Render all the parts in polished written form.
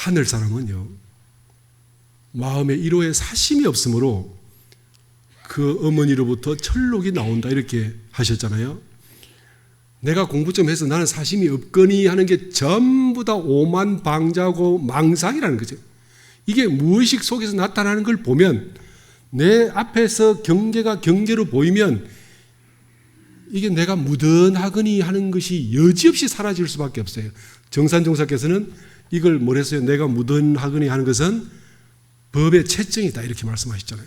하늘 사람은요, 마음에 1호의 사심이 없으므로 그 어머니로부터 철록이 나온다 이렇게 하셨잖아요. 내가 공부 좀 해서 나는 사심이 없거니 하는 게 전부 다 오만방자고 망상이라는 거죠. 이게 무의식 속에서 나타나는 걸 보면, 내 앞에서 경계가 경계로 보이면 이게 내가 무던하거니 하는 것이 여지없이 사라질 수밖에 없어요. 정산종사께서는 이걸 뭐랬어요? 내가 무던하거니 하는 것은 법의 채증이다 이렇게 말씀하셨잖아요.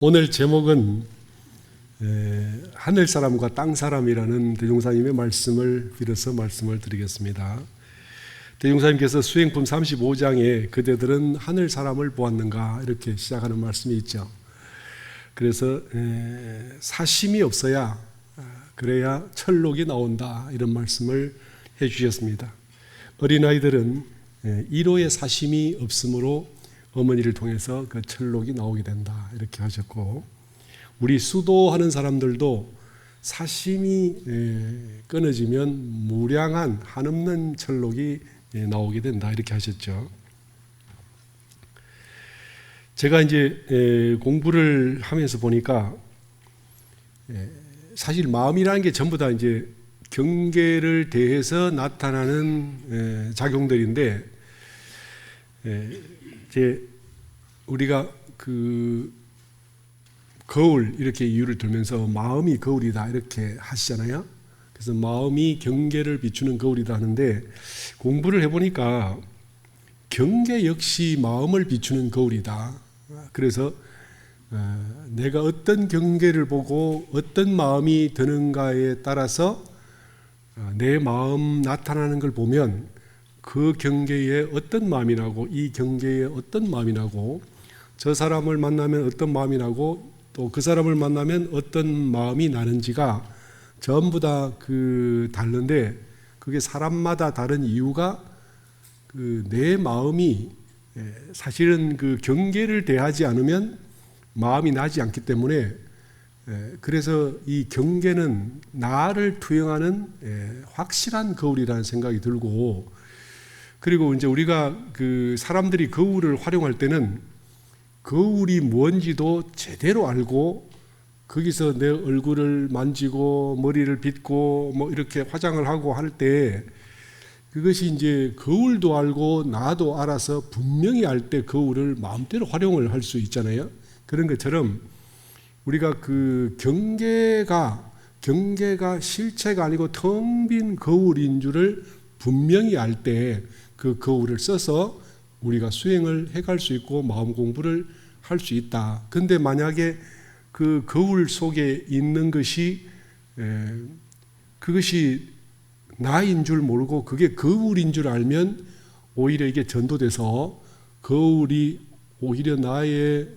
오늘 제목은 하늘 사람과 땅 사람이라는 대종사님의 말씀을 빌어서 말씀을 드리겠습니다. 대종사님께서 수행품 35장에 그대들은 하늘 사람을 보았는가 이렇게 시작하는 말씀이 있죠. 그래서 사심이 없어야, 그래야 철록이 나온다 이런 말씀을 해 주셨습니다. 어린아이들은 1호의 사심이 없으므로 어머니를 통해서 그 철록이 나오게 된다 이렇게 하셨고, 우리 수도하는 사람들도 사심이 끊어지면 무량한 한없는 철록이 나오게 된다 이렇게 하셨죠. 제가 이제 공부를 하면서 보니까 사실 마음이라는 게 전부 다 이제 경계를 대해서 나타나는 작용들인데, 이제 우리가 그 거울 이렇게 이유를 들면서 마음이 거울이다 이렇게 하시잖아요. 그래서 마음이 경계를 비추는 거울이다 하는데, 공부를 해보니까 경계 역시 마음을 비추는 거울이다. 그래서 내가 어떤 경계를 보고 어떤 마음이 드는가에 따라서 내 마음 나타나는 걸 보면 그 경계에 어떤 마음이 나고, 이 경계에 어떤 마음이 나고, 저 사람을 만나면 어떤 마음이 나고, 또 그 사람을 만나면 어떤 마음이 나는지가 전부 다 다른데, 그게 사람마다 다른 이유가 내 마음이 사실은 그 경계를 대하지 않으면 마음이 나지 않기 때문에, 그래서 이 경계는 나를 투영하는 확실한 거울이라는 생각이 들고, 그리고 이제 우리가 사람들이 거울을 활용할 때는 거울이 뭔지도 제대로 알고, 거기서 내 얼굴을 만지고 머리를 빗고 뭐 이렇게 화장을 하고 할 때, 그것이 이제 거울도 알고 나도 알아서 분명히 알 때 거울을 마음대로 활용을 할 수 있잖아요. 그런 것처럼 우리가 경계가 실체가 아니고 텅 빈 거울인 줄을 분명히 알 때 그 거울을 써서 우리가 수행을 해갈 수 있고 마음 공부를 할 수 있다. 근데 만약에 그 거울 속에 있는 것이 그것이 나인 줄 모르고 그게 거울인 줄 알면 오히려 이게 전도돼서 거울이 오히려 나의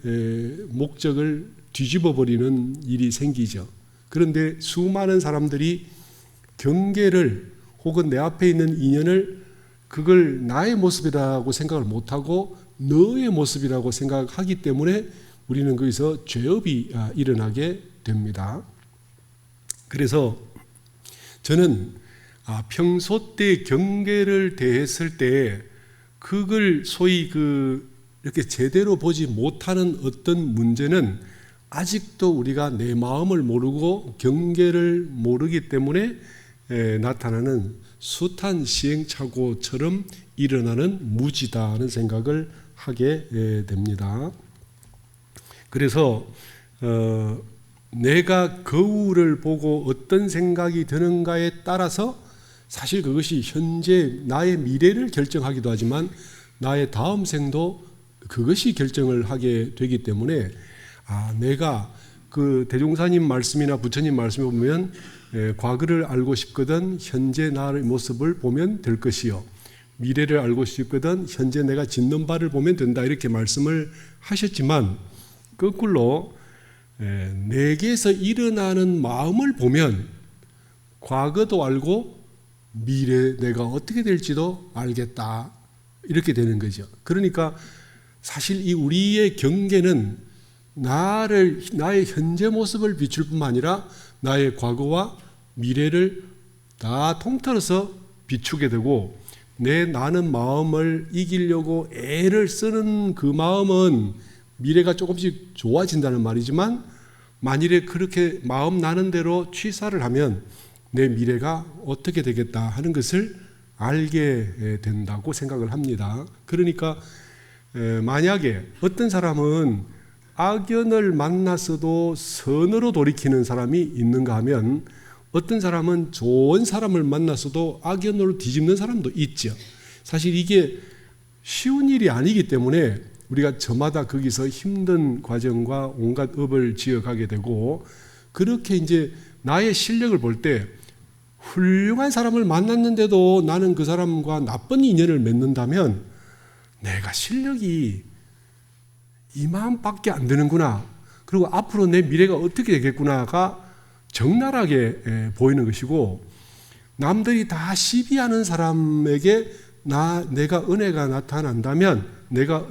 목적을 뒤집어 버리는 일이 생기죠. 그런데 수많은 사람들이 경계를 혹은 내 앞에 있는 인연을 그걸 나의 모습이라고 생각을 못하고 너의 모습이라고 생각하기 때문에 우리는 거기서 죄업이 일어나게 됩니다. 그래서 저는 평소 때 경계를 대했을 때 그걸 소위 이렇게 제대로 보지 못하는 어떤 문제는 아직도 우리가 내 마음을 모르고 경계를 모르기 때문에 나타나는 숱한 시행착오처럼 일어나는 무지다 하는 생각을 하게 됩니다. 그래서 내가 거울을 보고 어떤 생각이 드는가에 따라서 사실 그것이 현재 나의 미래를 결정하기도 하지만 나의 다음 생도 그것이 결정을 하게 되기 때문에 내가 대종사님 말씀이나 부처님 말씀을 보면 과거를 알고 싶거든 현재 나의 모습을 보면 될 것이요, 미래를 알고 싶거든 현재 내가 짓는 바를 보면 된다 이렇게 말씀을 하셨지만, 거꾸로 내게서 일어나는 마음을 보면 과거도 알고 미래 내가 어떻게 될지도 알겠다 이렇게 되는 거죠. 그러니까 사실 이 우리의 경계는 나의 현재 모습을 비출 뿐만 아니라 나의 과거와 미래를 다 통틀어서 비추게 되고, 나는 마음을 이기려고 애를 쓰는 그 마음은 미래가 조금씩 좋아진다는 말이지만, 만일에 그렇게 마음 나는 대로 취사를 하면 내 미래가 어떻게 되겠다 하는 것을 알게 된다고 생각을 합니다. 그러니까 만약에 어떤 사람은 악연을 만났어도 선으로 돌이키는 사람이 있는가 하면, 어떤 사람은 좋은 사람을 만났어도 악연으로 뒤집는 사람도 있죠. 사실 이게 쉬운 일이 아니기 때문에 우리가 저마다 거기서 힘든 과정과 온갖 업을 지어가게 되고, 그렇게 이제 나의 실력을 볼 때 훌륭한 사람을 만났는데도 나는 그 사람과 나쁜 인연을 맺는다면 내가 실력이 이만밖에 안 되는구나, 그리고 앞으로 내 미래가 어떻게 되겠구나가 적나라하게 보이는 것이고, 남들이 다 시비하는 사람에게 내가 은혜가 나타난다면, 내가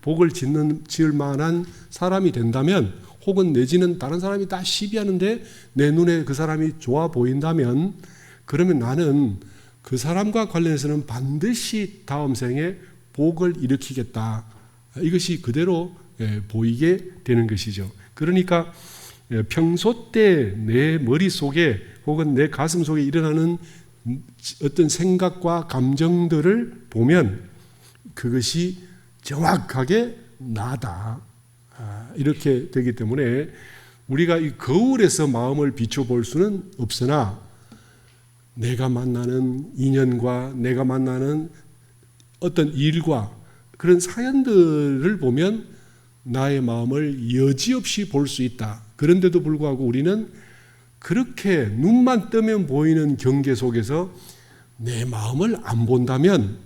복을 지을 만한 사람이 된다면, 혹은 내지는 다른 사람이 다 시비하는데 내 눈에 그 사람이 좋아 보인다면, 그러면 나는 그 사람과 관련해서는 반드시 다음 생에 복을 일으키겠다, 이것이 그대로 보이게 되는 것이죠. 그러니까 평소 때 내 머릿속에 혹은 내 가슴 속에 일어나는 어떤 생각과 감정들을 보면 그것이 정확하게 나다, 이렇게 되기 때문에 우리가 이 거울에서 마음을 비춰볼 수는 없으나, 내가 만나는 인연과 내가 만나는 어떤 일과 그런 사연들을 보면 나의 마음을 여지없이 볼 수 있다. 그런데도 불구하고 우리는 그렇게 눈만 뜨면 보이는 경계 속에서 내 마음을 안 본다면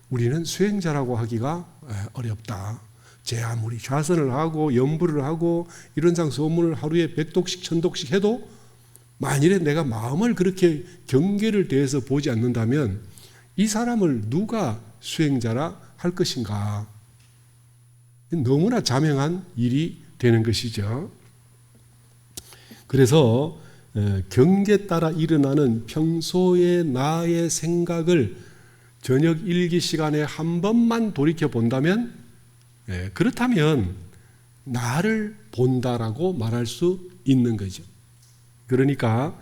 우리는 수행자라고 하기가 어렵다. 제 아무리 좌선을 하고 연부를 하고 이런상 소문을 하루에 100독씩 1000독씩 해도 만일에 내가 마음을 그렇게 경계를 대해서 보지 않는다면 이 사람을 누가 수행자라 할 것인가? 너무나 자명한 일이 되는 것이죠. 그래서 경계에 따라 일어나는 평소의 나의 생각을 저녁 일기 시간에 한 번만 돌이켜 본다면, 그렇다면 나를 본다라고 말할 수 있는 거죠. 그러니까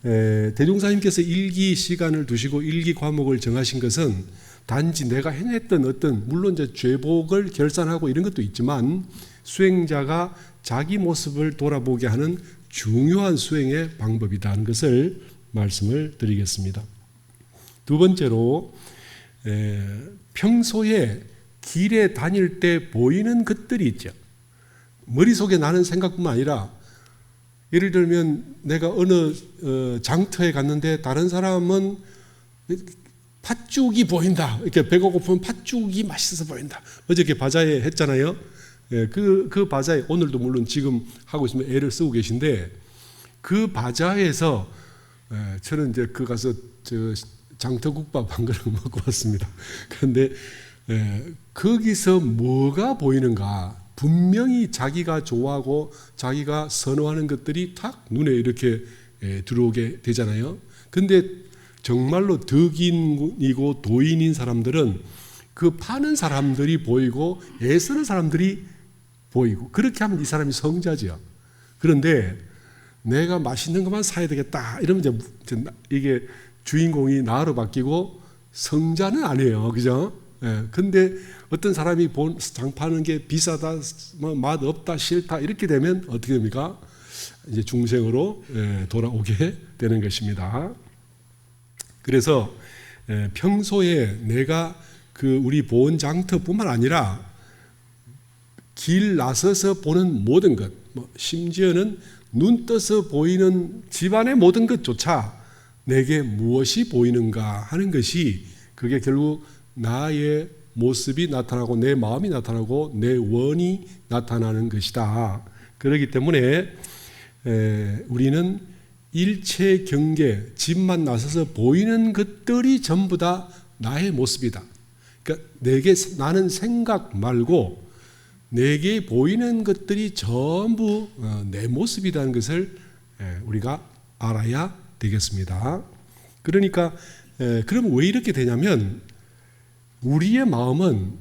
대종사님께서 일기 시간을 두시고 일기 과목을 정하신 것은 단지 내가 해냈던 어떤, 물론 이제 죄복을 결산하고 이런 것도 있지만, 수행자가 자기 모습을 돌아보게 하는 중요한 수행의 방법이라는 것을 말씀을 드리겠습니다. 두 번째로, 평소에 길에 다닐 때 보이는 것들이 있죠. 머릿속에 나는 생각뿐만 아니라, 예를 들면 내가 어느 장터에 갔는데 다른 사람은 팥죽이 보인다. 이렇게 배가 고프면 팥죽이 맛있어서 보인다. 어저께 바자회 했잖아요. 그 바자회, 오늘도 물론 지금 하고 있으면 애를 쓰고 계신데, 그 바자회에서 저는 이제 그 가서 장터국밥 한 그릇 먹고 왔습니다. 그런데 거기서 뭐가 보이는가? 분명히 자기가 좋아하고 자기가 선호하는 것들이 탁 눈에 이렇게 들어오게 되잖아요. 근데 정말로 덕인이고 도인인 사람들은 그 파는 사람들이 보이고 애쓰는 사람들이 보이고, 그렇게 하면 이 사람이 성자죠. 그런데 내가 맛있는 것만 사야 되겠다 이러면 이제 이게 주인공이 나로 바뀌고 성자는 아니에요. 그죠? 근데 어떤 사람이 장 파는 게 비싸다, 맛 없다, 싫다 이렇게 되면 어떻게 됩니까? 이제 중생으로 돌아오게 되는 것입니다. 그래서 평소에 내가 우리 보온 장터뿐만 아니라 길 나서서 보는 모든 것, 심지어는 눈 떠서 보이는 집안의 모든 것조차 내게 무엇이 보이는가 하는 것이, 그게 결국 나의 모습이 나타나고 내 마음이 나타나고 내 원이 나타나는 것이다. 그렇기 때문에 우리는 일체 경계, 집만 나서서 보이는 것들이 전부 다 나의 모습이다. 그러니까 나는 생각 말고 내게 보이는 것들이 전부 내 모습이라는 것을 우리가 알아야 되겠습니다. 그러니까 그럼 왜 이렇게 되냐면 우리의 마음은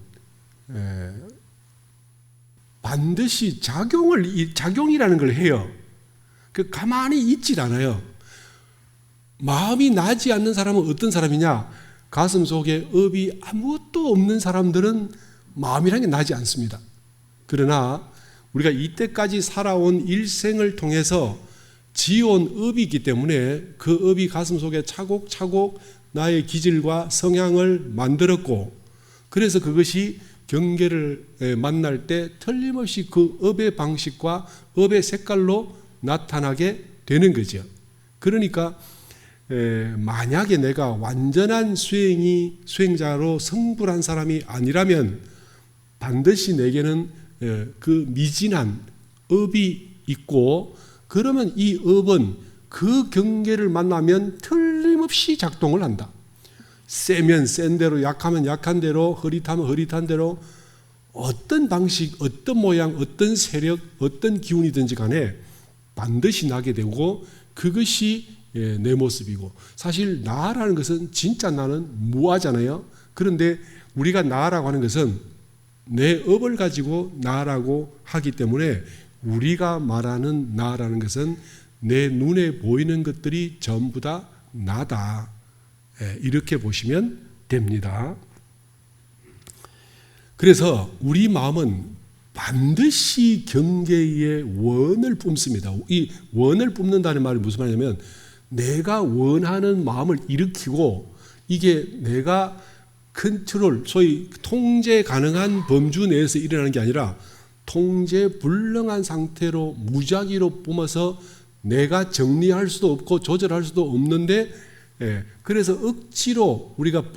반드시 작용이라는 걸 해요. 그 가만히 있질 않아요. 마음이 나지 않는 사람은 어떤 사람이냐? 가슴 속에 업이 아무것도 없는 사람들은 마음이라는 게 나지 않습니다. 그러나 우리가 이때까지 살아온 일생을 통해서 지어온 업이 있기 때문에 그 업이 가슴 속에 차곡차곡 나의 기질과 성향을 만들었고, 그래서 그것이 경계를 만날 때 틀림없이 그 업의 방식과 업의 색깔로 나타나게 되는 거죠. 그러니까 만약에 내가 완전한 수행자로 성불한 사람이 아니라면 반드시 내게는 그 미진한 업이 있고, 그러면 이 업은 그 경계를 만나면 틀림없이 작동을 한다. 세면 센 대로, 약하면 약한 대로, 흐릿하면 흐릿한 대로 어떤 방식, 어떤 모양, 어떤 세력, 어떤 기운이든지 간에 반드시 나게 되고, 그것이 내 모습이고, 사실 나라는 것은 진짜 나는 무하잖아요. 그런데 우리가 나라고 하는 것은 내 업을 가지고 나라고 하기 때문에 우리가 말하는 나라는 것은 내 눈에 보이는 것들이 전부 다 나다. 이렇게 보시면 됩니다. 그래서 우리 마음은 반드시 경계의 원을 뿜습니다. 이 원을 뿜는다는 말이 무슨 말이냐면 내가 원하는 마음을 일으키고, 이게 내가 컨트롤, 소위 통제 가능한 범주 내에서 일어나는 게 아니라 통제 불능한 상태로 무작위로 뿜어서 내가 정리할 수도 없고 조절할 수도 없는데, 그래서 억지로 우리가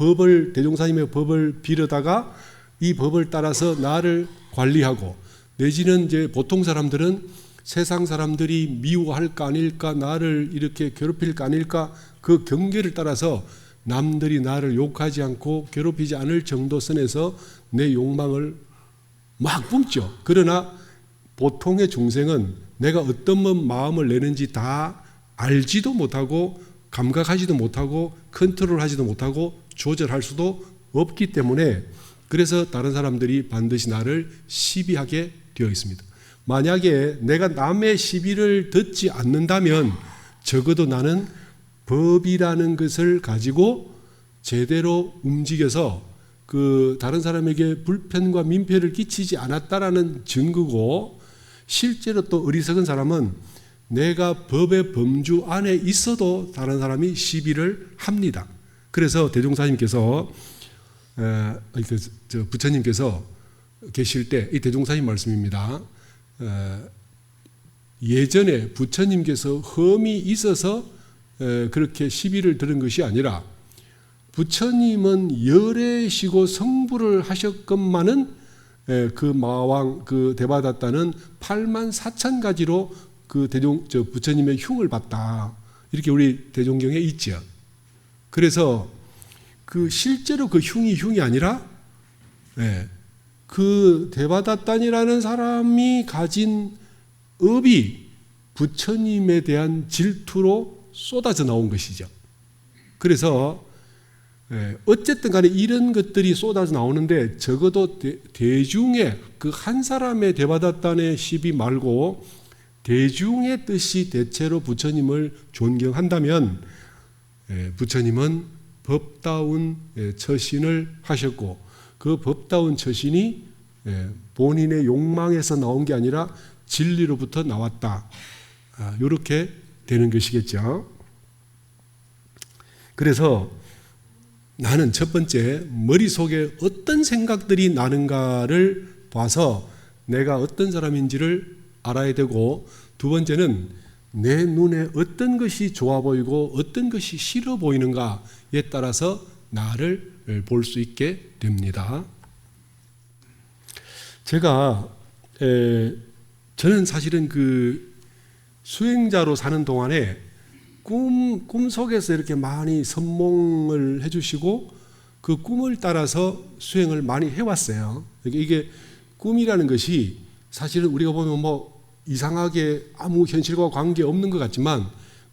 대종사님의 법을 빌어다가 이 법을 따라서 나를 관리하고, 내지는 이제 보통 사람들은 세상 사람들이 미워할까 아닐까, 나를 이렇게 괴롭힐까 아닐까, 그 경계를 따라서 남들이 나를 욕하지 않고 괴롭히지 않을 정도 선에서 내 욕망을 막 뿜죠. 그러나 보통의 중생은 내가 어떤 마음을 내는지 다 알지도 못하고 감각하지도 못하고 컨트롤하지도 못하고 조절할 수도 없기 때문에, 그래서 다른 사람들이 반드시 나를 시비하게 되어 있습니다. 만약에 내가 남의 시비를 듣지 않는다면 적어도 나는 법이라는 것을 가지고 제대로 움직여서 그 다른 사람에게 불편과 민폐를 끼치지 않았다라는 증거고, 실제로 또 어리석은 사람은 내가 법의 범주 안에 있어도 다른 사람이 시비를 합니다. 그래서 대종사님께서 부처님께서 계실 때, 이 대종사님 말씀입니다. 예전에 부처님께서 험이 있어서 그렇게 시비를 들은 것이 아니라, 부처님은 열애시고 성불을 하셨건만은 그 마왕, 그 대바다타는 8만 4천 가지로 그 부처님의 흉을 봤다. 이렇게 우리 대종경에 있죠. 그래서 그 실제로 그 흉이 아니라 그 대바다탄이라는 사람이 가진 업이 부처님에 대한 질투로 쏟아져 나온 것이죠. 그래서 어쨌든 간에 이런 것들이 쏟아져 나오는데, 적어도 대중의 그 한 사람의 대바다탄의 시비 말고 대중의 뜻이 대체로 부처님을 존경한다면, 부처님은 법다운 처신을 하셨고, 그 법다운 처신이 본인의 욕망에서 나온 게 아니라 진리로부터 나왔다. 이렇게 되는 것이겠죠. 그래서 나는 첫 번째, 머릿속에 어떤 생각들이 나는가를 봐서 내가 어떤 사람인지를 알아야 되고, 두 번째는 내 눈에 어떤 것이 좋아 보이고 어떤 것이 싫어 보이는가에 따라서 나를 볼 수 있게 됩니다. 저는 사실은 그 수행자로 사는 동안에 꿈속에서 이렇게 많이 선몽을 해주시고 그 꿈을 따라서 수행을 많이 해왔어요. 이게 꿈이라는 것이 사실은 우리가 보면 뭐 이상하게 아무 현실과 관계 없는 것 같지만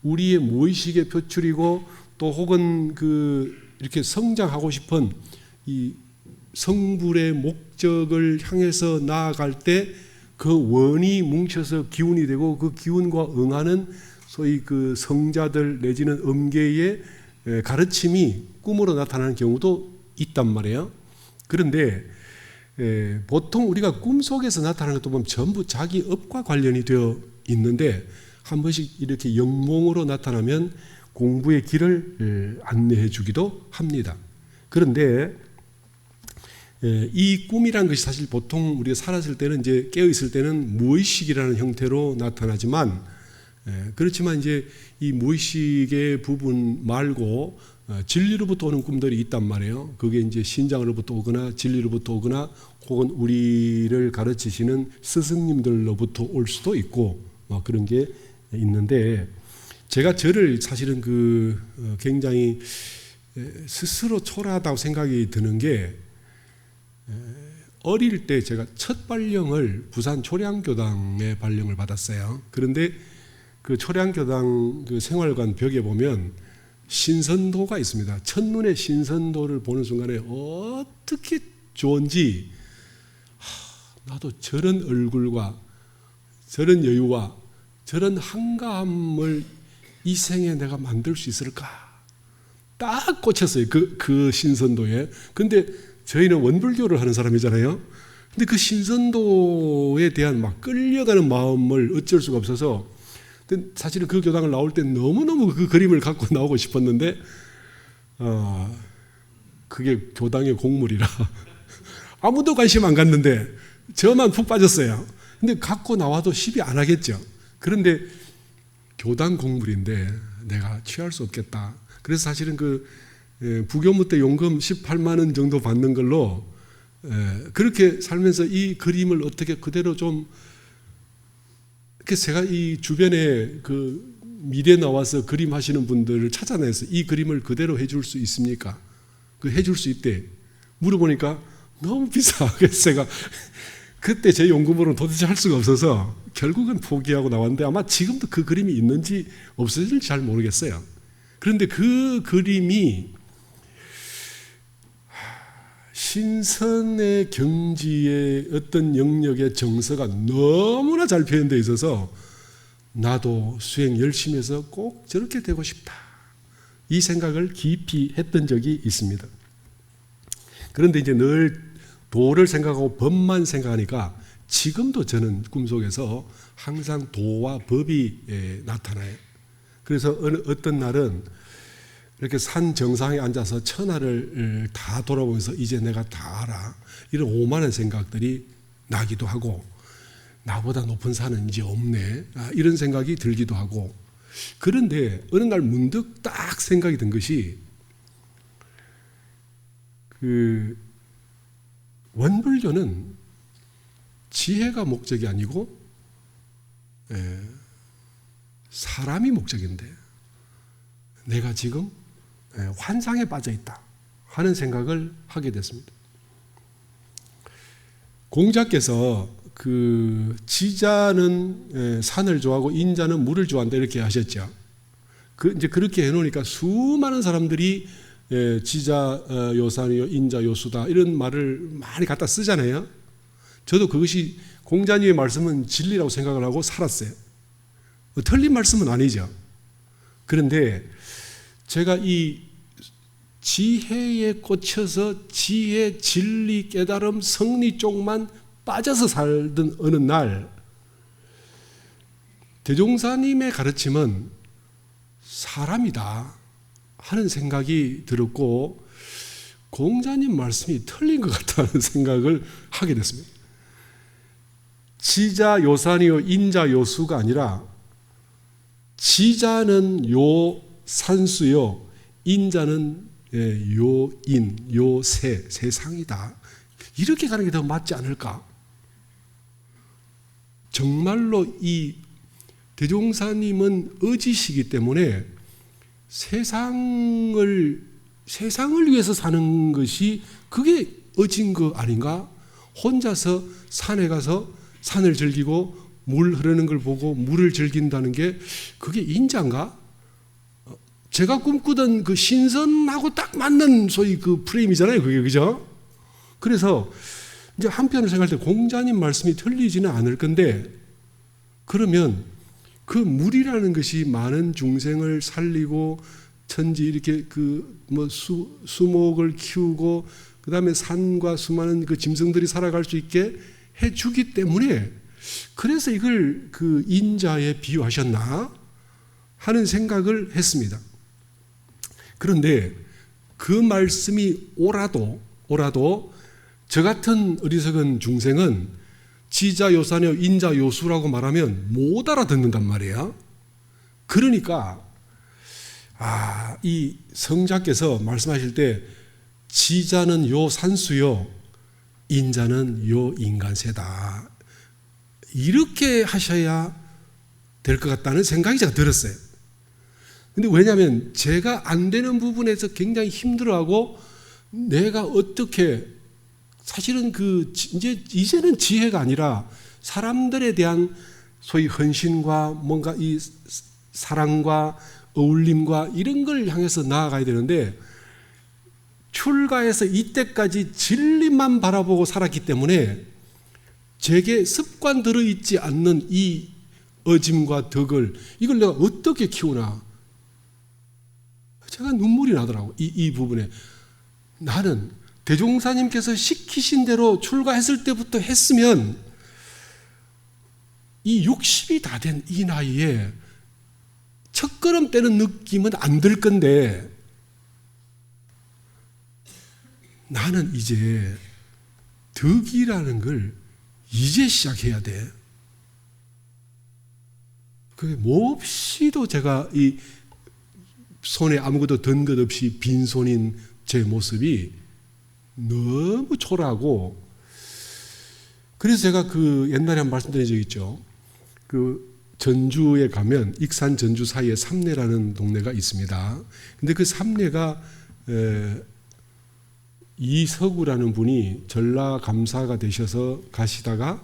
우리의 무의식의 표출이고 또 혹은 이렇게 성장하고 싶은 이 성불의 목적을 향해서 나아갈 때 그 원이 뭉쳐서 기운이 되고 그 기운과 응하는 소위 그 성자들 내지는 음계의 가르침이 꿈으로 나타나는 경우도 있단 말이에요. 그런데 보통 우리가 꿈속에서 나타나는 것도 보면 전부 자기 업과 관련이 되어 있는데 한 번씩 이렇게 영몽으로 나타나면 공부의 길을 안내해 주기도 합니다. 그런데 이 꿈이라는 것이 사실 보통 우리가 살았을 때는 이제 깨어 있을 때는 무의식이라는 형태로 나타나지만 그렇지만 이제 이 무의식의 부분 말고 진리로부터 오는 꿈들이 있단 말이에요. 그게 이제 신장으로부터 오거나 진리로부터 오거나 혹은 우리를 가르치시는 스승님들로부터 올 수도 있고 그런 게 있는데 제가 저를 사실은 굉장히 스스로 초라하다고 생각이 드는 게 어릴 때 제가 첫 발령을 부산 초량교당에 발령을 받았어요. 그런데 그 초량교당 그 생활관 벽에 보면 신선도가 있습니다. 첫눈에 신선도를 보는 순간에 어떻게 좋은지 나도 저런 얼굴과 저런 여유와 저런 한가함을 이 생에 내가 만들 수 있을까? 딱 꽂혔어요. 그 신선도에. 근데 저희는 원불교를 하는 사람이잖아요. 근데 그 신선도에 대한 막 끌려가는 마음을 어쩔 수가 없어서 근데 사실은 그 교당을 나올 때 너무너무 그 그림을 갖고 나오고 싶었는데 그게 교당의 공물이라 아무도 관심 안 갔는데 저만 푹 빠졌어요. 근데 갖고 나와도 시비 안 하겠죠. 그런데 교당 공물인데 내가 취할 수 없겠다. 그래서 사실은 부교무 때 용금 18만 원 정도 받는 걸로 그렇게 살면서 이 그림을 어떻게 그대로 좀 그래서 제가 이 주변에 미래 나와서 그림 하시는 분들을 찾아내서 이 그림을 그대로 해줄 수 있습니까? 해줄 수 있대. 물어보니까 너무 비싸. 그래서 제가 그때 제 용금으로는 도대체 할 수가 없어서 결국은 포기하고 나왔는데 아마 지금도 그 그림이 있는지 없어질지 잘 모르겠어요. 그런데 그 그림이 신선의 경지의 어떤 영역의 정서가 너무나 잘 표현되어 있어서 나도 수행 열심히 해서 꼭 저렇게 되고 싶다. 이 생각을 깊이 했던 적이 있습니다. 그런데 이제 늘 도를 생각하고 법만 생각하니까 지금도 저는 꿈속에서 항상 도와 법이 나타나요. 그래서 어떤 날은 이렇게 산 정상에 앉아서 천하를 다 돌아보면서 이제 내가 다 알아. 이런 오만한 생각들이 나기도 하고 나보다 높은 산은 이제 없네. 이런 생각이 들기도 하고 그런데 어느 날 문득 딱 생각이 든 것이 원불교는 지혜가 목적이 아니고 사람이 목적인데 내가 지금 환상에 빠져 있다 하는 생각을 하게 됐습니다. 공자께서 지자는 산을 좋아하고 인자는 물을 좋아한다 이렇게 하셨죠. 이제 그렇게 해놓으니까 수많은 사람들이 지자 요산이요 인자 요수다 이런 말을 많이 갖다 쓰잖아요. 저도 그것이 공자님의 말씀은 진리라고 생각을 하고 살았어요. 틀린 말씀은 아니죠. 그런데 제가 이 지혜에 꽂혀서 지혜, 진리, 깨달음, 성리 쪽만 빠져서 살던 어느 날 대종사님의 가르침은 사람이다 하는 생각이 들었고 공자님 말씀이 틀린 것 같다는 생각을 하게 됐습니다. 지자 요산이요 인자 요수가 아니라 지자는 요 산수요 인자는 요인 요세 세상이다. 이렇게 가는 게 더 맞지 않을까? 정말로 이 대종사님은 의지시기 때문에 세상을 위해서 사는 것이 그게 의지인 거 아닌가? 혼자서 산에 가서 산을 즐기고 물 흐르는 걸 보고 물을 즐긴다는 게 그게 인자인가? 제가 꿈꾸던 그 신선하고 딱 맞는 소위 그 프레임이잖아요. 그게, 그죠? 그래서 이제 한편으로 생각할 때 공자님 말씀이 틀리지는 않을 건데, 그러면 그 물이라는 것이 많은 중생을 살리고 천지 이렇게 수목을 키우고 그 다음에 산과 수많은 그 짐승들이 살아갈 수 있게 해주기 때문에 그래서 이걸 그 인자에 비유하셨나 하는 생각을 했습니다. 그런데 그 말씀이 옳아도 저 같은 어리석은 중생은 지자 요사녀 인자 요수라고 말하면 못 알아듣는단 말이에요. 그러니까 이 성자께서 말씀하실 때 지자는 요 산수요 인자는 요 인간세다 이렇게 하셔야 될 것 같다는 생각이 제가 들었어요. 근데 왜냐하면 제가 안 되는 부분에서 굉장히 힘들어하고 내가 어떻게 사실은 이제는 지혜가 아니라 사람들에 대한 소위 헌신과 뭔가 이 사랑과 어울림과 이런 걸 향해서 나아가야 되는데 출가해서 이때까지 진리만 바라보고 살았기 때문에 제게 습관 들어있지 않는 이 어짐과 덕을 이걸 내가 어떻게 키우나 제가 눈물이 나더라고. 이 부분에 나는 대종사님께서 시키신 대로 출가했을 때부터 했으면 이 60이 다 된 이 나이에 첫걸음 떼는 느낌은 안 들 건데 나는 이제 덕이라는 걸 이제 시작해야 돼. 그게 몹시도 제가 이 손에 아무것도 든 것 없이 빈손인 제 모습이 너무 초라하고 그래서 제가 그 옛날에 한 말씀드린 적 있죠. 그 전주에 가면 익산 전주 사이에 삼내라는 동네가 있습니다. 근데 그 삼내가 이서구라는 분이 전라감사가 되셔서 가시다가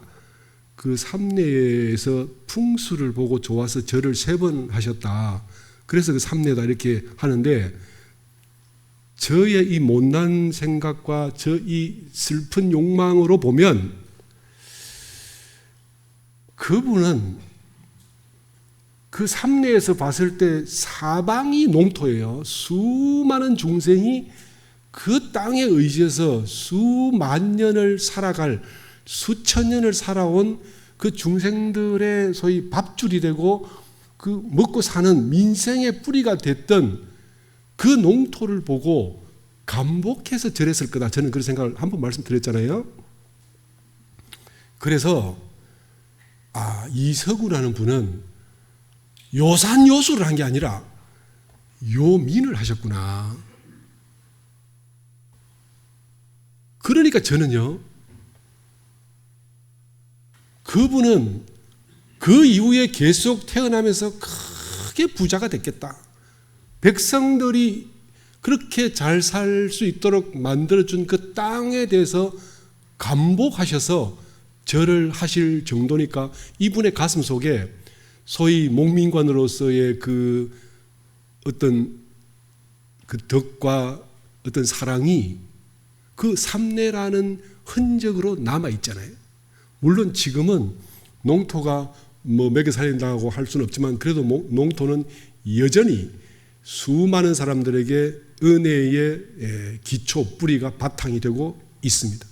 그 삼내에서 풍수를 보고 좋아서 절을 3번 하셨다. 그래서 그 삼내다 이렇게 하는데 저의 이 못난 생각과 저 이 슬픈 욕망으로 보면 그분은 그 삼내에서 봤을 때 사방이 농토예요. 수많은 중생이 그 땅에 의지해서 수만 년을 살아갈 수천 년을 살아온 그 중생들의 소위 밥줄이 되고 그 먹고 사는 민생의 뿌리가 됐던 그 농토를 보고 감복해서 절했을 거다. 저는 그런 생각을 한번 말씀드렸잖아요. 그래서 이서구라는 분은 요산요수를 한 게 아니라 요민을 하셨구나. 그러니까 저는요, 그분은 그 이후에 계속 태어나면서 크게 부자가 됐겠다. 백성들이 그렇게 잘 살 수 있도록 만들어준 그 땅에 대해서 감복하셔서 절을 하실 정도니까 이분의 가슴 속에 소위 목민관으로서의 그 어떤 그 덕과 어떤 사랑이 그 삼내라는 흔적으로 남아있잖아요. 물론 지금은 농토가 먹여 살린다고 할 수는 없지만 그래도 농토는 여전히 수많은 사람들에게 은혜의 기초, 뿌리가 바탕이 되고 있습니다.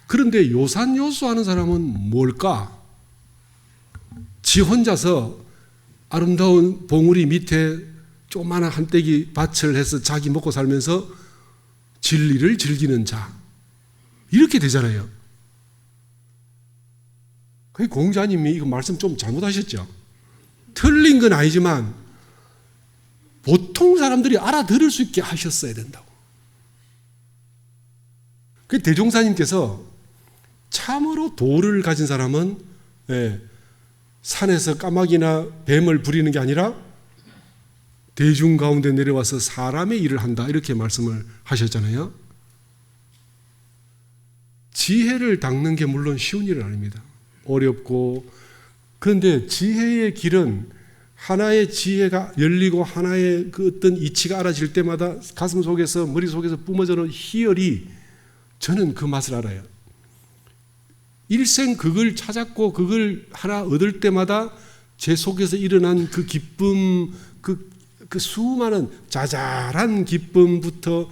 그런데 요산요수하는 사람은 뭘까? 지 혼자서 아름다운 봉우리 밑에 조그마한 한떼기 밭을 해서 자기 먹고 살면서 진리를 즐기는 자 이렇게 되잖아요. 그 공자님이 이거 말씀 좀 잘못하셨죠. 틀린 건 아니지만 보통 사람들이 알아들을 수 있게 하셨어야 된다고. 그 대종사님께서 참으로 도를 가진 사람은 산에서 까마귀나 뱀을 부리는 게 아니라 대중 가운데 내려와서 사람의 일을 한다 이렇게 말씀을 하셨잖아요. 지혜를 닦는 게 물론 쉬운 일은 아닙니다. 어렵고. 그런데 지혜의 길은 하나의 지혜가 열리고 하나의 그 어떤 이치가 알아질 때마다 가슴 속에서 머릿속에서 뿜어져는 희열이, 저는 그 맛을 알아요. 일생 그걸 찾았고 그걸 하나 얻을 때마다 제 속에서 일어난 그 기쁨, 그 수많은 자잘한 기쁨부터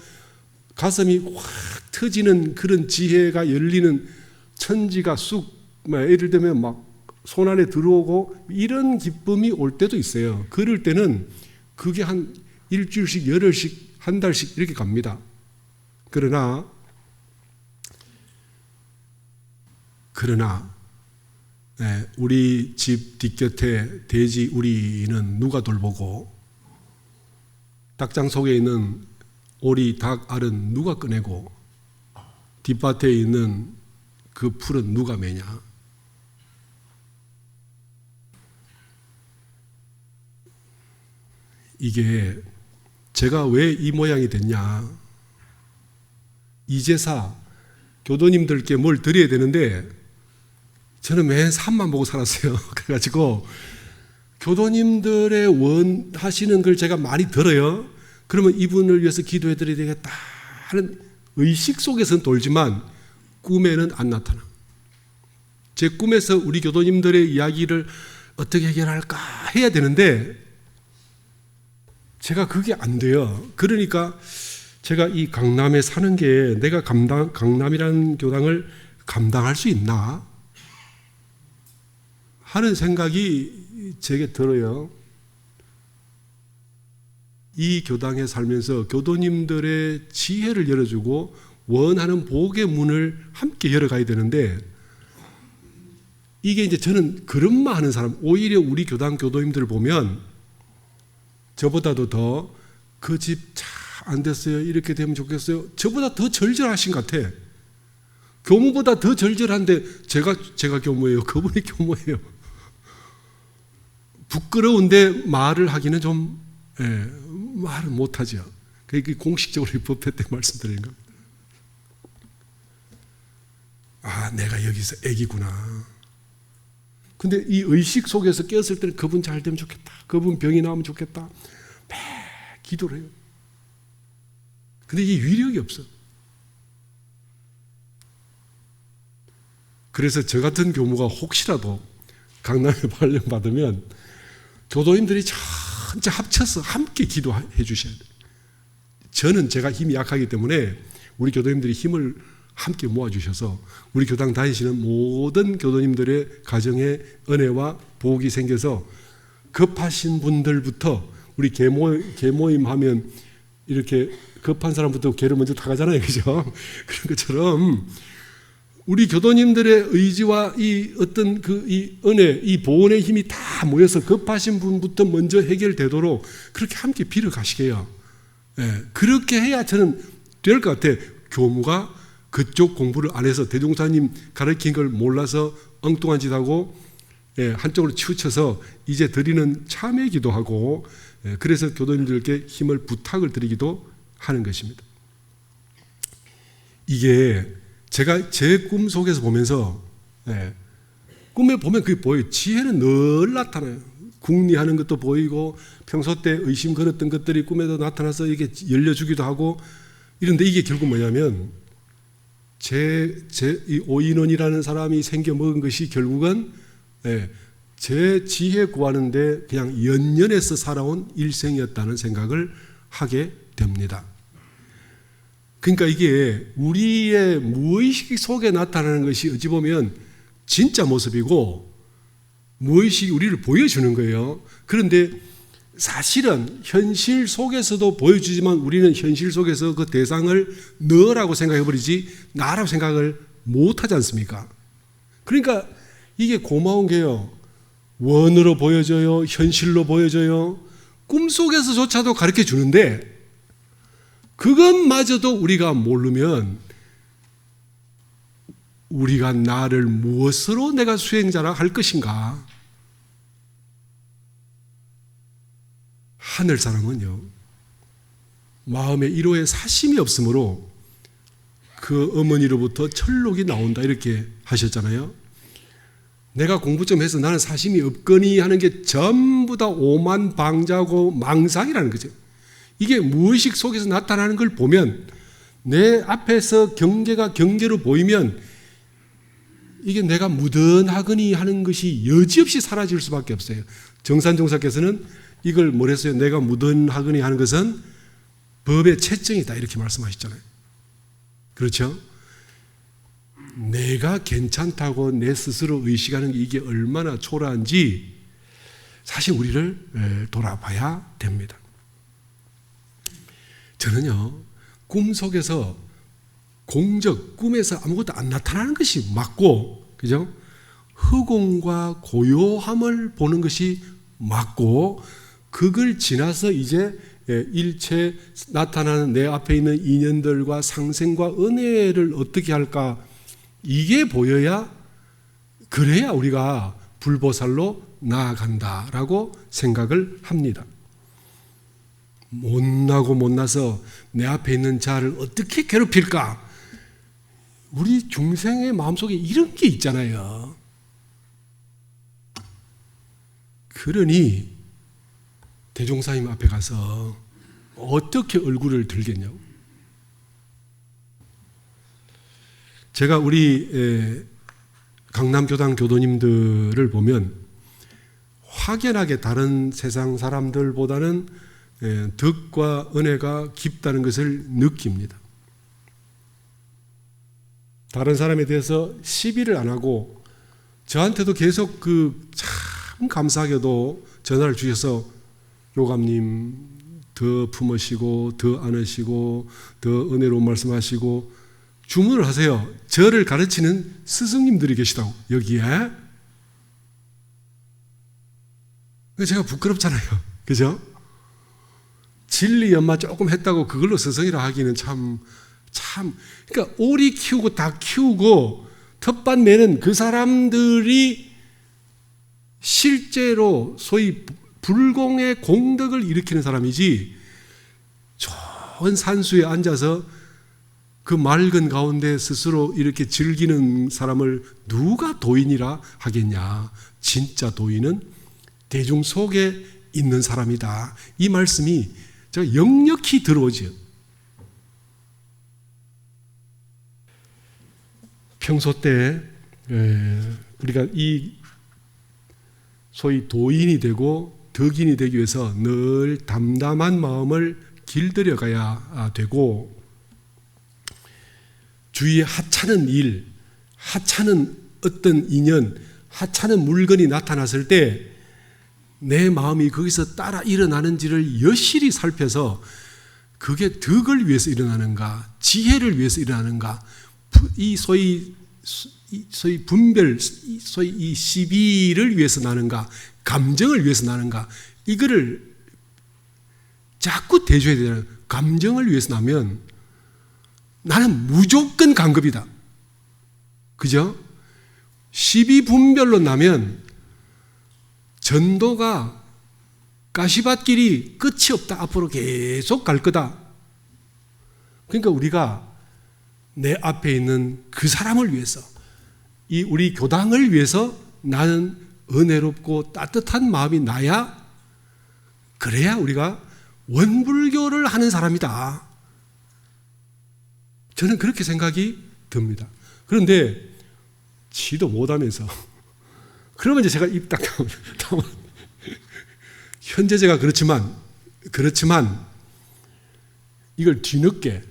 가슴이 확 터지는 그런 지혜가 열리는, 천지가 쑥, 예를 들면 막 손 안에 들어오고 이런 기쁨이 올 때도 있어요. 그럴 때는 그게 한 일주일씩, 열흘씩, 한 달씩 이렇게 갑니다. 그러나 우리 집 뒷곁에 돼지 우리는 누가 돌보고, 닭장 속에 있는 오리, 닭, 알은 누가 꺼내고, 뒷밭에 있는 그 풀은 누가 매냐. 이게 제가 왜 이 모양이 됐냐. 이제사 교도님들께 뭘 드려야 되는데 저는 맨 산만 보고 살았어요. 그래가지고 교도님들의 원하시는 걸 제가 많이 들어요. 그러면 이분을 위해서 기도해 드려야 되겠다 하는 의식 속에서는 돌지만 꿈에는 안 나타나. 제 꿈에서 우리 교도님들의 이야기를 어떻게 해결할까 해야 되는데 제가 그게 안 돼요. 그러니까 제가 이 강남에 사는 게 내가 강남이라는 교당을 감당할 수 있나 하는 생각이 제게 들어요. 이 교당에 살면서 교도님들의 지혜를 열어주고 원하는 복의 문을 함께 열어가야 되는데, 이게 이제 저는 그런만 하는 사람, 오히려 우리 교당 교도님들을 보면 저보다도 더 그 집 잘 안 됐어요, 이렇게 되면 좋겠어요, 저보다 더 절절하신 것 같아. 교무보다 더 절절한데 제가 교무예요, 그분이 교무예요. 부끄러운데 말을 하기는 좀 말을 못하죠. 그게 공식적으로 법회 때 말씀드리는 겁니다. 아, 내가 여기서 애기구나. 근데 이 의식 속에서 깨었을 때는 그분 잘 되면 좋겠다, 그분 병이 나으면 좋겠다, 매 기도를 해요. 근데 이게 위력이 없어. 그래서 저 같은 교무가 혹시라도 강남에 발령받으면 교도님들이 전체 합쳐서 함께 기도해 주셔야 돼요. 저는 제가 힘이 약하기 때문에 우리 교도님들이 힘을 함께 모아주셔서 우리 교당 다니시는 모든 교도님들의 가정에 은혜와 복이 생겨서, 급하신 분들부터, 우리 개모임 하면 이렇게 급한 사람부터 개를 먼저 타가잖아요, 그죠? 그런 것처럼 우리 교도님들의 의지와 이 어떤 이 은혜, 이 보온의 힘이 다 모여서 급하신 분부터 먼저 해결되도록 그렇게 함께 빌어가시게요. 그렇게 해야 저는 될 것 같아. 교무가 그쪽 공부를 안 해서 대종사님 가르친 걸 몰라서 엉뚱한 짓 하고 한쪽으로 치우쳐서 이제 드리는 참회 기도하고, 그래서 교도님들께 힘을 부탁을 드리기도 하는 것입니다. 이게 제가 제 꿈 속에서 보면서, 꿈에 보면 그게 보여요. 지혜는 늘 나타나요. 궁리하는 것도 보이고 평소 때 의심 걸었던 것들이 꿈에도 나타나서 이게 열려주기도 하고 이런데, 이게 결국 뭐냐면 이 오인원이라는 사람이 생겨 먹은 것이 결국은 제 지혜 구하는데 그냥 연연해서 살아온 일생이었다는 생각을 하게 됩니다. 그러니까 이게 우리의 무의식 속에 나타나는 것이 어찌 보면 진짜 모습이고 무의식이 우리를 보여주는 거예요. 그런데 사실은 현실 속에서도 보여주지만 우리는 현실 속에서 그 대상을 너라고 생각해버리지 나라고 생각을 못하지 않습니까? 그러니까 이게 고마운 게요, 원으로 보여져요, 현실로 보여져요, 꿈속에서조차도 가르쳐 주는데 그것마저도 우리가 모르면 우리가 나를 무엇으로 내가 수행자라 할 것인가? 하늘 사람은요, 마음에 1호의 사심이 없으므로 그 어머니로부터 철록이 나온다 이렇게 하셨잖아요. 내가 공부 좀 해서 나는 사심이 없거니 하는 게 전부 다 오만방자고 망상이라는 거죠. 이게 무의식 속에서 나타나는 걸 보면 내 앞에서 경계가 경계로 보이면 이게 내가 무던하거니 하는 것이 여지없이 사라질 수밖에 없어요. 정산종사께서는 이걸 뭐랬어요? 내가 무던하거니 하는 것은 법의 채증이다 이렇게 말씀하셨잖아요. 그렇죠? 내가 괜찮다고 내 스스로 의식하는 게 이게 얼마나 초라한지 사실 우리를 돌아봐야 됩니다. 저는요, 꿈속에서 꿈에서 아무것도 안 나타나는 것이 맞고, 그죠? 허공과 고요함을 보는 것이 맞고, 그걸 지나서 이제 일체 나타나는 내 앞에 있는 인연들과 상생과 은혜를 어떻게 할까? 이게 보여야, 그래야 우리가 불보살로 나아간다라고 생각을 합니다. 못나서 내 앞에 있는 자를 어떻게 괴롭힐까? 우리 중생의 마음속에 이런 게 있잖아요. 그러니 대종사님 앞에 가서 어떻게 얼굴을 들겠냐고. 제가 우리 강남교당 교도님들을 보면 확연하게 다른 세상 사람들보다는 덕과 은혜가 깊다는 것을 느낍니다. 다른 사람에 대해서 시비를 안 하고 저한테도 계속 참 감사하게도 전화를 주셔서 요감님 더 품으시고 더 안으시고 더 은혜로운 말씀하시고 주문을 하세요. 저를 가르치는 스승님들이 계시다고 여기에. 제가 부끄럽잖아요. 그죠? 진리 연마 조금 했다고 그걸로 스승이라 하기는 그러니까 오리 키우고 닭 키우고 텃밭 매는 그 사람들이 실제로 소위 불공의 공덕을 일으키는 사람이지, 좋은 산수에 앉아서 그 맑은 가운데 스스로 이렇게 즐기는 사람을 누가 도인이라 하겠냐. 진짜 도인은 대중 속에 있는 사람이다. 이 말씀이 제가 역력히 들어오죠. 평소 때 우리가 이 소위 도인이 되고 덕인이 되기 위해서 늘 담담한 마음을 길들여 가야 되고, 주위에 하찮은 일, 하찮은 어떤 인연, 하찮은 물건이 나타났을 때 내 마음이 거기서 따라 일어나는지를 여실히 살펴서 그게 덕을 위해서 일어나는가, 지혜를 위해서 일어나는가, 이 소위 분별, 소위 이 시비를 위해서 나는가, 감정을 위해서 나는가, 이거를 자꾸 대줘야 되잖아요. 감정을 위해서 나면 나는 무조건 간급이다. 그죠? 시비 분별로 나면 전도가 가시밭길이 끝이 없다. 앞으로 계속 갈 거다. 그러니까 우리가 내 앞에 있는 그 사람을 위해서, 이 우리 교당을 위해서 나는 은혜롭고 따뜻한 마음이 나야, 그래야 우리가 원불교를 하는 사람이다. 저는 그렇게 생각이 듭니다. 그런데 지도 못하면서 그러면 이제 제가 입 딱 다물 현재 제가 그렇지만 이걸 뒤늦게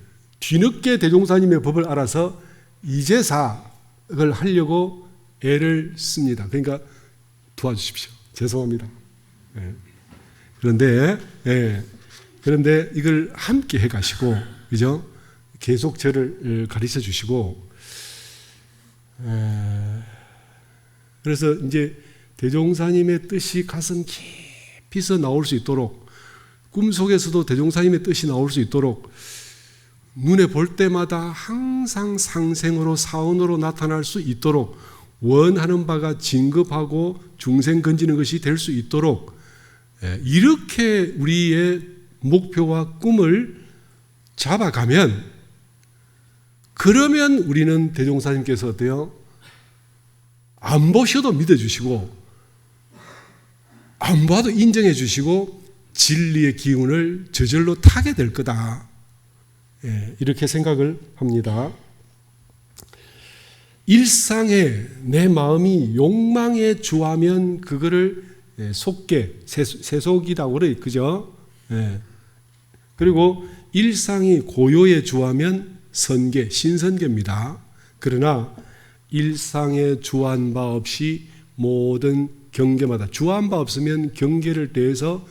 대종사님의 법을 알아서 이제사를 하려고 애를 씁니다. 그러니까 도와주십시오. 죄송합니다. 그런데 이걸 함께 해가시고, 그죠? 계속 저를 가르쳐 주시고, 그래서 이제 대종사님의 뜻이 가슴 깊이서 나올 수 있도록, 꿈속에서도 대종사님의 뜻이 나올 수 있도록 눈에 볼 때마다 항상 상생으로 사원으로 나타날 수 있도록 원하는 바가 진급하고 중생 건지는 것이 될 수 있도록 이렇게 우리의 목표와 꿈을 잡아가면 그러면 우리는 대종사님께서 어때요? 안 보셔도 믿어주시고 안 봐도 인정해 주시고 진리의 기운을 저절로 타게 될 거다. 이렇게 생각을 합니다. 일상에 내 마음이 욕망에 주하면 그거를 속계, 세속이라고 그래요. 그죠? 그리고 일상이 고요에 주하면 선계, 신선계입니다. 그러나 일상에 주한 바 없이 모든 경계마다 주한 바 없으면 경계를 대해서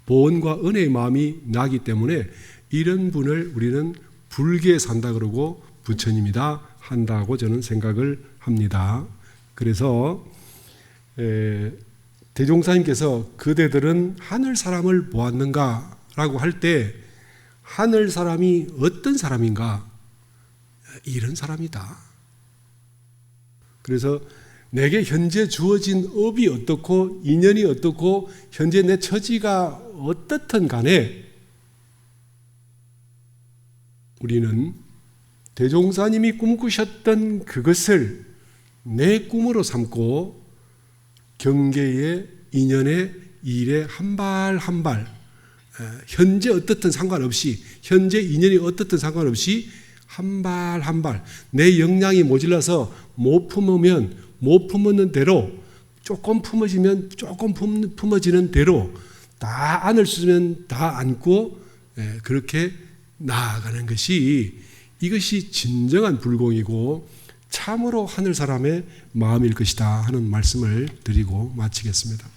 보온과 은혜의 마음이 나기 때문에 이런 분을 우리는 불계에 산다 그러고 부처님이다 한다고 저는 생각을 합니다. 그래서 대종사님께서 그대들은 하늘 사람을 보았는가 라고 할 때 하늘 사람이 어떤 사람인가? 이런 사람이다. 그래서 내게 현재 주어진 업이 어떻고 인연이 어떻고 현재 내 처지가 어떻든 간에 우리는 대종사님이 꿈꾸셨던 그것을 내 꿈으로 삼고 경계의 인연의 일에 한 발 한 발 현재 어떻든 상관없이 현재 인연이 어떻든 상관없이 한 발 한 발 내 역량이 모질라서 못 품으면 못 품었는 대로 조금 품어지면 조금 품어지는 대로 다 안을 수 있으면 다 안고 그렇게 나아가는 것이 이것이 진정한 불공이고 참으로 하늘 사람의 마음일 것이다 하는 말씀을 드리고 마치겠습니다.